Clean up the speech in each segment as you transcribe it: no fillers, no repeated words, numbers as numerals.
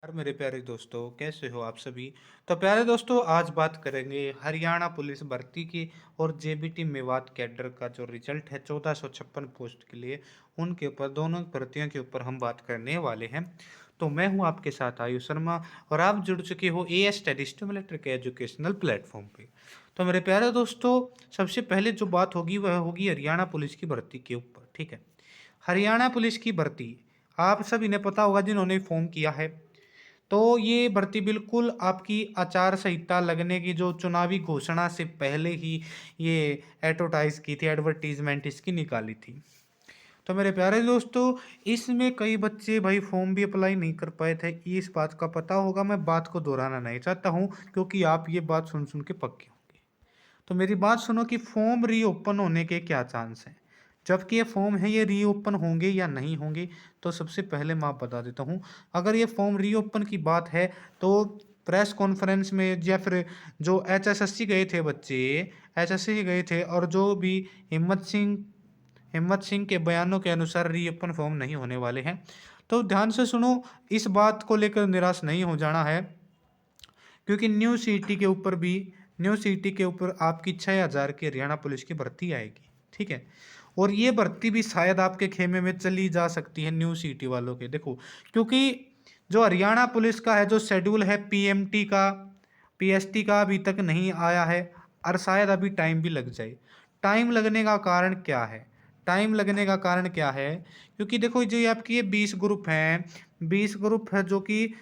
यार मेरे प्यारे दोस्तों, कैसे हो आप सभी। तो प्यारे दोस्तों, आज बात करेंगे हरियाणा पुलिस भर्ती की और जेबीटी मेवात कैडर का जो रिजल्ट है 1456 पोस्ट के लिए, उनके ऊपर दोनों भर्तियों के ऊपर हम बात करने वाले हैं। तो मैं हूं आपके साथ आयुष शर्मा और आप जुड़ चुके हो ए एस स्टडी स्टिमुलेटर के एजुकेशनल प्लेटफॉर्म पे। तो मेरे प्यारे दोस्तों, सबसे पहले जो बात होगी वह होगी हरियाणा पुलिस की भर्ती के ऊपर। ठीक है, हरियाणा पुलिस की भर्ती आप सभी ने पता होगा जिन्होंने फॉर्म किया है। तो ये भर्ती बिल्कुल आपकी आचार संहिता लगने की जो चुनावी घोषणा से पहले ही ये एडवर्टाइज की थी, एडवर्टीजमेंट इसकी निकाली थी। तो मेरे प्यारे दोस्तों, इसमें कई बच्चे भाई फॉर्म भी अप्लाई नहीं कर पाए थे, इस बात का पता होगा। मैं बात को दोहराना नहीं चाहता हूँ क्योंकि आप ये बात सुन सुन के पक्के होंगे। तो मेरी बात सुनो कि फॉर्म रीओपन होने के क्या चांस हैं। जबकि ये फॉर्म है, ये रीओपन होंगे या नहीं होंगे। तो सबसे पहले मैं आप बता देता हूँ, अगर ये फॉर्म रीओपन की बात है तो प्रेस कॉन्फ्रेंस में या फिर जो एचएसएससी गए थे बच्चे, एचएसएससी गए थे, और जो भी हिम्मत सिंह के बयानों के अनुसार रीओपन फॉर्म नहीं होने वाले हैं। तो ध्यान से सुनो, इस बात को लेकर निराश नहीं हो जाना है, क्योंकि न्यू सिटी के ऊपर आपकी 6,000 की हरियाणा पुलिस की भर्ती आएगी। ठीक है, और ये भर्ती भी शायद आपके खेमे में चली जा सकती है न्यू सिटी वालों के। देखो, क्योंकि जो हरियाणा पुलिस का है जो शेड्यूल है पीएमटी का, पीएसटी का अभी तक नहीं आया है, और शायद अभी टाइम भी लग जाए। टाइम लगने का कारण क्या है? टाइम लगने का कारण क्या है? क्योंकि देखो, जो ये आपकी ये 20 ग्रुप हैं, 20 ग्रुप है जो कि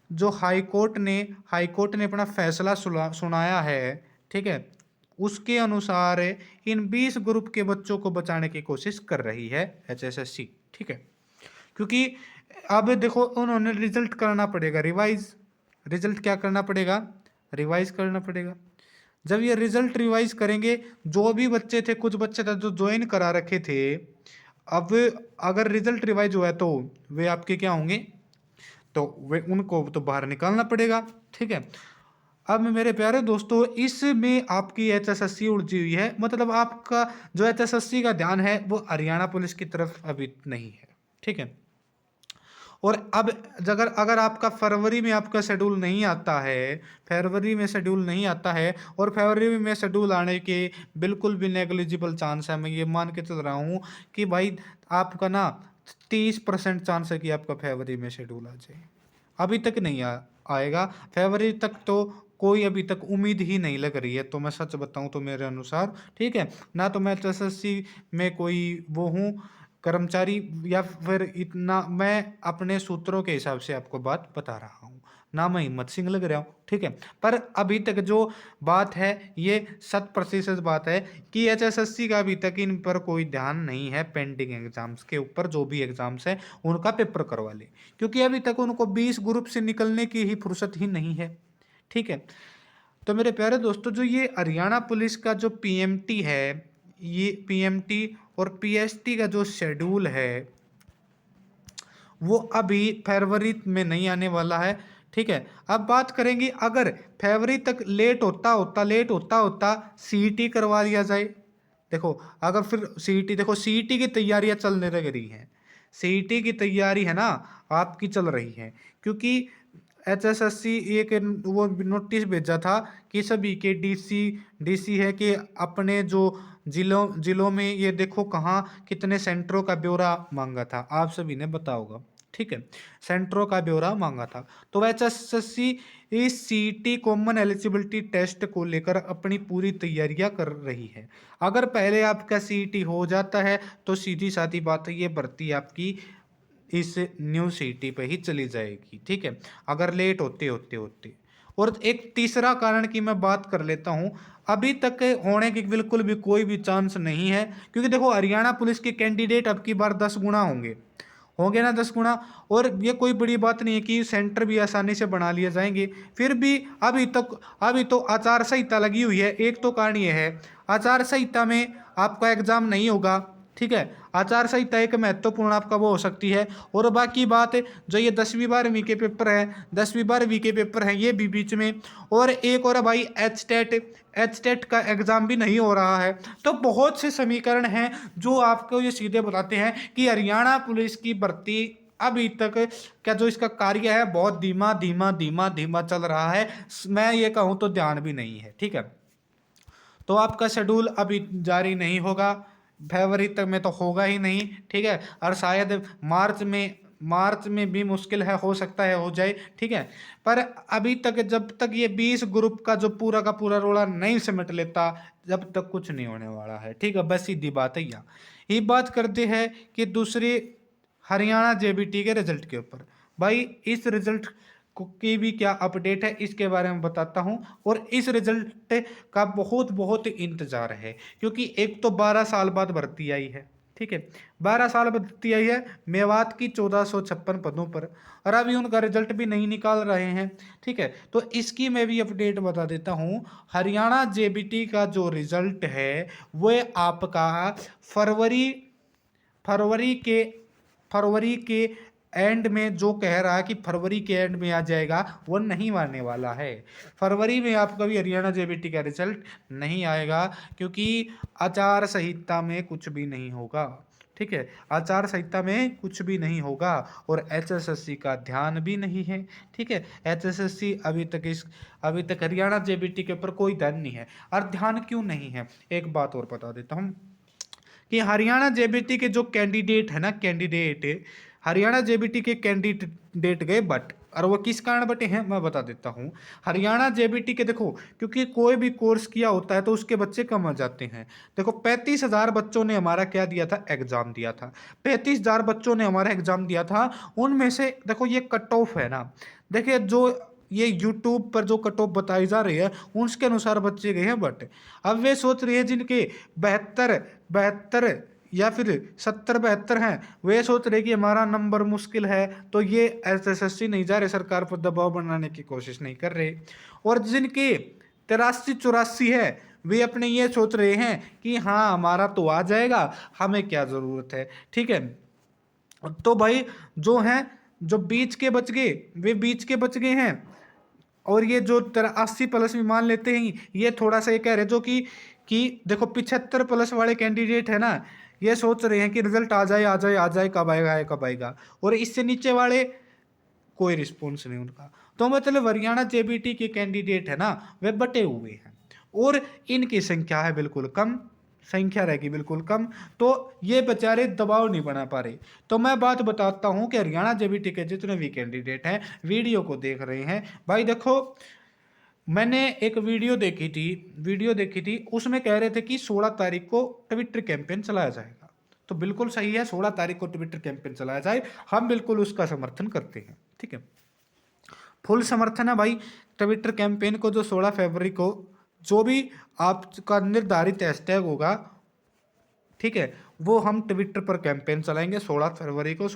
जो हाई कोर्ट ने अपना फैसला सुनाया है। ठीक है, उसके अनुसार इन 20 ग्रुप के बच्चों को बचाने की कोशिश कर रही है एचएसएससी। ठीक है, क्योंकि अब देखो, उन्होंने रिजल्ट करना पड़ेगा रिवाइज। रिजल्ट क्या करना पड़ेगा? रिवाइज करना पड़ेगा। जब ये रिजल्ट रिवाइज करेंगे, जो भी बच्चे थे, कुछ बच्चे थे जो ज्वाइन करा रखे थे, अब अगर रिजल्ट रिवाइज हुआ है तो वे आपके क्या होंगे? तो वे उनको तो बाहर निकालना पड़ेगा। ठीक है, अब मेरे प्यारे दोस्तों, इसमें आपकी एचएसएससी उलझी हुई है। मतलब आपका जो एचएसएससी का ध्यान है वो हरियाणा पुलिस की तरफ अभी नहीं है। ठीक है, और अब अगर अगर आपका फरवरी में आपका शेड्यूल नहीं आता है, फरवरी में शेड्यूल नहीं आता है, और फरवरी में शेड्यूल आने के बिल्कुल भी नेग्लिजिबल चांस है, मैं ये मान के चल रहा हूँ कि भाई आपका ना 30% चांस है कि आपका फरवरी में शेड्यूल आ जाए। अभी तक नहीं आएगा फरवरी तक, तो कोई अभी तक उम्मीद ही नहीं लग रही है। तो मैं सच बताऊं तो मेरे अनुसार, ठीक है ना, तो मैं एसएससी में कोई वो हूँ कर्मचारी, या फिर इतना मैं अपने सूत्रों के हिसाब से आपको बात बता रहा हूँ, ना मैं हिम्मत सिंह लग रहा हूँ। ठीक है, पर अभी तक जो बात है ये 100% बात है कि एचएसएससी का अभी तक इन पर कोई ध्यान नहीं है। पेंडिंग एग्जाम्स के ऊपर जो भी एग्जाम्स है उनका पेपर करवा ले, क्योंकि अभी तक उनको 20 ग्रुप से निकलने की ही फुर्सत ही नहीं है। ठीक है, तो मेरे प्यारे दोस्तों, जो ये हरियाणा पुलिस का जो पीएमटी है, ये पीएमटी और पीएसटी का जो शेड्यूल है वो अभी फरवरी में नहीं आने वाला है। ठीक है, अब बात करेंगे, अगर फरवरी तक लेट होता सीईटी करवा दिया जाए। देखो, अगर फिर सीईटी, देखो सीईटी की तैयारियां चलने लग रही हैं, सीईटी की तैयारी है ना आपकी चल रही है, क्योंकि एचएसएससी एक वो नोटिस भेजा था कि सभी के डीसी डीसी है कि अपने जो जिलों में ये देखो कहाँ कितने सेंटरों का ब्यौरा मांगा था, आप सभी ने बताओगा। ठीक है, सेंटरों का ब्यौरा मांगा था। तो एचएसएससी इस सीईटी कॉमन एलिजिबिलिटी टेस्ट को लेकर अपनी पूरी तैयारियां कर रही है। अगर पहले आपका सीईटी हो जाता है तो सीधी साधी बात है, ये भर्ती आपकी इस न्यू सिटी पे ही चली जाएगी। ठीक है, अगर लेट होते होते होते। और एक तीसरा कारण की मैं बात कर लेता हूं, अभी तक होने की बिल्कुल भी कोई भी चांस नहीं है, क्योंकि देखो हरियाणा पुलिस के कैंडिडेट अब की बार 10 गुना होंगे, होंगे ना 10 गुना। और ये कोई बड़ी बात नहीं है कि सेंटर भी आसानी से बना लिए जाएंगे। फिर भी अभी तो आचार संहिता लगी हुई है। एक तो कारण ये है, आचार संहिता में आपका एग्जाम नहीं होगा। ठीक है, आचार संहिता एक महत्वपूर्ण आपका वो हो सकती है। और बाकी बात जो ये 10वीं 12वीं के पेपर है, 10वीं 12वीं के पेपर हैं, ये भी बीच में। और एक और भाई एच टेट का एग्जाम भी नहीं हो रहा है। तो बहुत से समीकरण हैं जो आपको ये सीधे बताते हैं कि हरियाणा पुलिस की भर्ती अभी तक क्या जो इसका कार्य है बहुत धीमा धीमा धीमा धीमा चल रहा है, मैं ये कहूँ तो ध्यान भी नहीं है। ठीक है, तो आपका शेड्यूल अभी जारी नहीं होगा, फरवरी तक में तो होगा ही नहीं। ठीक है, और शायद मार्च में भी मुश्किल है, हो सकता है हो जाए। ठीक है, पर अभी तक जब तक ये 20 ग्रुप का जो पूरा का पूरा रोड़ा नहीं समेट लेता, जब तक कुछ नहीं होने वाला है। ठीक है, बस सीधी बात है। यहाँ ये बात करते हैं कि दूसरी हरियाणा जेबीटी के रिजल्ट के ऊपर। भाई इस रिजल्ट की भी क्या अपडेट है इसके बारे में बताता हूं। और इस रिजल्ट का बहुत बहुत इंतजार है, क्योंकि एक तो 12 साल बाद भर्ती आई है। ठीक है, 12 साल बाद भर्ती आई है मेवात की 1456 पदों पर, और अभी उनका रिजल्ट भी नहीं निकाल रहे हैं। ठीक है, तो इसकी मैं भी अपडेट बता देता हूं। हरियाणा जेबीटी का जो रिजल्ट है वो आपका फरवरी फरवरी के फरवरी के एंड में, जो कह रहा है कि फरवरी के एंड में आ जाएगा, वो नहीं आने वाला है। फरवरी में आपका भी हरियाणा जेबीटी का रिजल्ट नहीं आएगा, क्योंकि आचार संहिता में कुछ भी नहीं होगा। ठीक है, आचार संहिता में कुछ भी नहीं होगा, और एचएसएससी का ध्यान भी नहीं है। ठीक है, एचएसएससी अभी तक हरियाणा जेबीटी के ऊपर कोई ध्यान नहीं है। और ध्यान क्यों नहीं है, एक बात और बता देता हूँ कि हरियाणा जेबीटी के जो कैंडिडेट है ना, हरियाणा जेबीटी के कैंडिडेट गए बट, और वो किस कारण बटे हैं मैं बता देता हूँ। हरियाणा जेबीटी के देखो, क्योंकि कोई भी कोर्स किया होता है तो उसके बच्चे कम आ जाते हैं। देखो 35,000 बच्चों ने हमारा क्या दिया था, एग्जाम दिया था। 35,000 बच्चों ने हमारा एग्जाम दिया था, उनमें से देखो ये कट ऑफ है ना, देखिए जो ये यूट्यूब पर जो कट ऑफ बताई जा रही है उसके अनुसार बच्चे गए हैं बट। अब वे सोच रहे हैं जिनके 72 या फिर 70-72 हैं, वे सोच रहे कि हमारा नंबर मुश्किल है, तो ये एसएससी नहीं जा रहे, सरकार पर दबाव बनाने की कोशिश नहीं कर रहे। और जिनके 83-84 है, वे अपने ये सोच रहे हैं कि हाँ हमारा तो आ जाएगा, हमें क्या ज़रूरत है। ठीक है, तो भाई जो हैं, जो बीच के बच गए वे बीच के बच गए हैं। और ये जो 80+ भी मान लेते हैं, ये थोड़ा सा ये कह रहे जो कि देखो 75+ वाले कैंडिडेट है ना, ये सोच रहे हैं कि रिजल्ट आ जाए आ जाए आ जाए, कब आएगा कब आएगा। और इससे नीचे वाले कोई रिस्पॉन्स नहीं उनका। तो मतलब हरियाणा जेबीटी के कैंडिडेट है ना, वे बटे हुए हैं, और इनकी संख्या है बिल्कुल कम, संख्या रहेगी बिल्कुल कम। तो ये बेचारे दबाव नहीं बना पा रहे। तो मैं बात बताता हूँ कि हरियाणा जेबीटी के जितने भी कैंडिडेट हैं, वीडियो को देख रहे हैं, भाई देखो मैंने एक वीडियो देखी थी, उसमें कह रहे थे कि 16 तारीख को ट्विटर कैंपेन चलाया जाएगा। तो बिल्कुल सही है, 16 तारीख को ट्विटर कैंपेन चलाया जाए, हम बिल्कुल उसका समर्थन करते हैं। ठीक है, फुल समर्थन है भाई ट्विटर कैंपेन को। जो 16 फरवरी को जो भी आपका निर्धारित हैशटैग होगा, ठीक है, वो हम ट्विटर पर कैंपेन चलाएंगे 16 फरवरी को।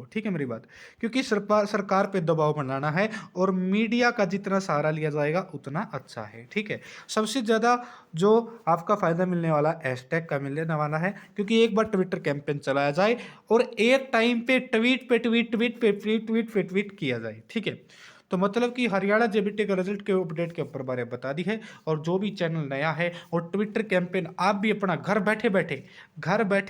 ठीक है मेरी बात, क्योंकि सरकार पे दबाव बनाना है, और मीडिया का जितना सहारा लिया जाएगा उतना अच्छा है। ठीक है, सबसे ज़्यादा जो आपका फ़ायदा मिलने वाला हैशटैग का मिलने वाला है, क्योंकि एक बार ट्विटर कैंपेन चलाया जाए और एक टाइम पे ट्वीट किया जाए। ठीक है, तो मतलब कि हरियाणा जेबीटी का रिजल्ट के अपडेट के ऊपर बारे बता दी है। और जो भी चैनल नया है और ट्विटर कैंपेन आप भी अपना घर बैठे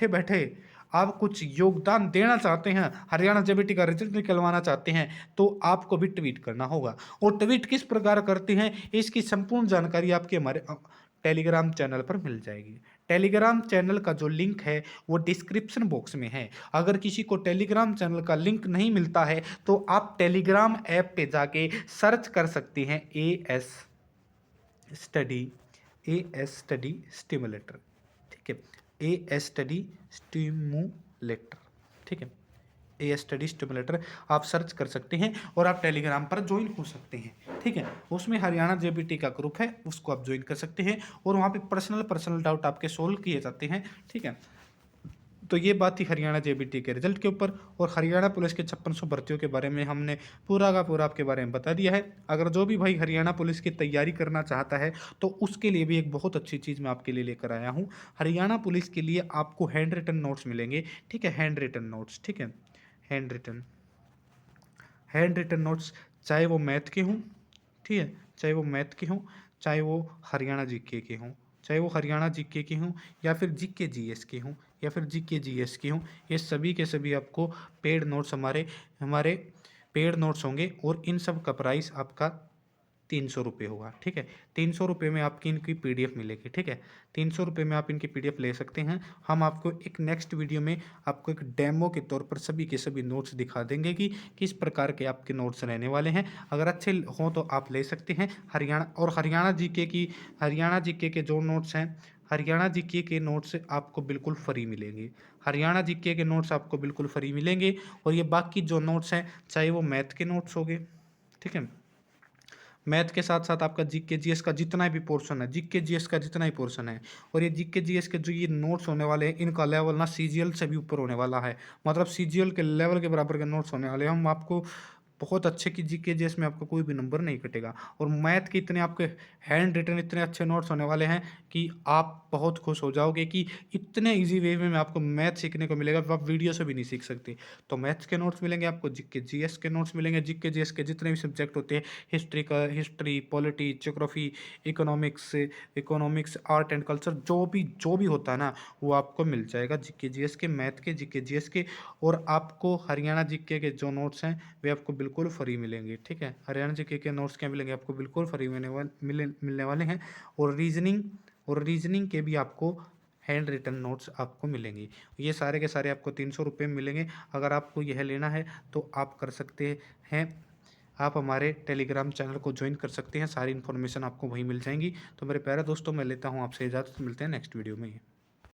बैठे आप कुछ योगदान देना चाहते हैं, हरियाणा जेबीटी का रिजल्ट निकलवाना चाहते हैं, तो आपको भी ट्वीट करना होगा। और ट्वीट किस प्रकार करते हैं इसकी संपूर्ण जानकारी आपके हमारे टेलीग्राम चैनल पर मिल जाएगी। टेलीग्राम चैनल का जो लिंक है वो डिस्क्रिप्शन बॉक्स में है। अगर किसी को टेलीग्राम चैनल का लिंक नहीं मिलता है तो आप टेलीग्राम ऐप पे जाके सर्च कर सकते हैं स्टडी एएस स्टडी स्टिमुलेटर। ठीक है, एएस स्टडी स्टिमुलेटर। ठीक है, ए स्टडी स्टिमुलेटर आप सर्च कर सकते हैं, और आप टेलीग्राम पर ज्वाइन हो सकते हैं। ठीक है, उसमें हरियाणा जेबीटी का ग्रुप है, उसको आप ज्वाइन कर सकते हैं, और वहाँ पे पर्सनल डाउट आपके सोल्व किए जाते हैं। ठीक है, तो ये बात थी हरियाणा जेबीटी के रिजल्ट के ऊपर। और हरियाणा पुलिस के 5600 भर्तियों के बारे में हमने पूरा का पूरा आपके बारे में बता दिया है। अगर जो भी भाई हरियाणा पुलिस की तैयारी करना चाहता है तो उसके लिए भी एक बहुत अच्छी चीज़ मैं आपके लिए लेकर आया हूँ। हरियाणा पुलिस के लिए आपको हैंड रिटन नोट्स मिलेंगे। ठीक है, हैंड रिटन नोट्स। ठीक है, हैंड रिटन नोट्स, चाहे वो मैथ के हों, ठीक है, चाहे वो मैथ के हों, चाहे वो हरियाणा जीके के हों, चाहे वो हरियाणा जीके के हों, या फिर जीके जीएस के हों, या फिर जीके जीएस की हों, ये सभी के सभी आपको पेड नोट्स हमारे हमारे पेड नोट्स होंगे और इन सब का प्राइस आपका 300 रुपये होगा। ठीक है, 300 रुपये में आपकी इनकी पीडीएफ मिलेगी। ठीक है, 300 रुपये में आप इनकी पीडीएफ ले सकते हैं। हम आपको एक नेक्स्ट वीडियो में आपको एक डेमो के तौर पर सभी के सभी नोट्स दिखा देंगे कि किस प्रकार के आपके नोट्स रहने वाले हैं। अगर अच्छे हों तो आप ले सकते हैं। हरियाणा जीके के जो नोट्स हैं, हरियाणा जीके के नोट्स आपको बिल्कुल फ्री मिलेंगे। हरियाणा जीके के नोट्स आपको बिल्कुल फ्री मिलेंगे। और ये बाकी जो नोट्स हैं, चाहे वो मैथ के नोट्स हो गए, ठीक है, मैथ के साथ साथ आपका जीके जीएस का जितना भी पोर्शन है, जीके जीएस का जितना ही पोर्शन है, और ये जीके जीएस के जो ये नोट्स होने वाले हैं, इनका लेवल ना सीजीएल से भी ऊपर होने वाला है। मतलब सीजीएल के लेवल के बराबर के नोट्स होने वाले हैं। हम आपको बहुत अच्छे की जीके जीएस में आपको कोई भी नंबर नहीं कटेगा। और मैथ के इतने आपके हैंड रिटन इतने अच्छे नोट्स होने वाले हैं कि आप बहुत खुश हो जाओगे कि इतने इजी वे में आपको मैथ सीखने को मिलेगा, आप वीडियो से भी नहीं सीख सकते। तो मैथ्स के नोट्स मिलेंगे आपको, जीके जीएस के नोट्स मिलेंगे, जीके जीएस के जितने भी सब्जेक्ट होते हैं, history, polity, geography, economics, art and culture, जो भी होता है ना, वो आपको मिल जाएगा जीके जीएस के, मैथ के, जीके जीएस के। और आपको हरियाणा जीके के जो नोट्स हैं वे आपको बिल्कुल फ्री मिलेंगे। ठीक है, हरियाणा जीके के नोट्स क्या मिलेंगे आपको, बिल्कुल फ्री मिलने वाले हैं। और रीजनिंग के भी आपको हैंड रिटन नोट्स आपको मिलेंगे। ये सारे के सारे आपको 300 रुपये में मिलेंगे। अगर आपको यह लेना है तो आप कर सकते हैं, आप हमारे टेलीग्राम चैनल को ज्वाइन कर सकते हैं। सारी इन्फॉर्मेशन आपको वहीं मिल जाएंगी। तो मेरे प्यारे दोस्तों, मैं लेता हूँ आपसे इजाज़त, मिलते हैं नेक्स्ट वीडियो में।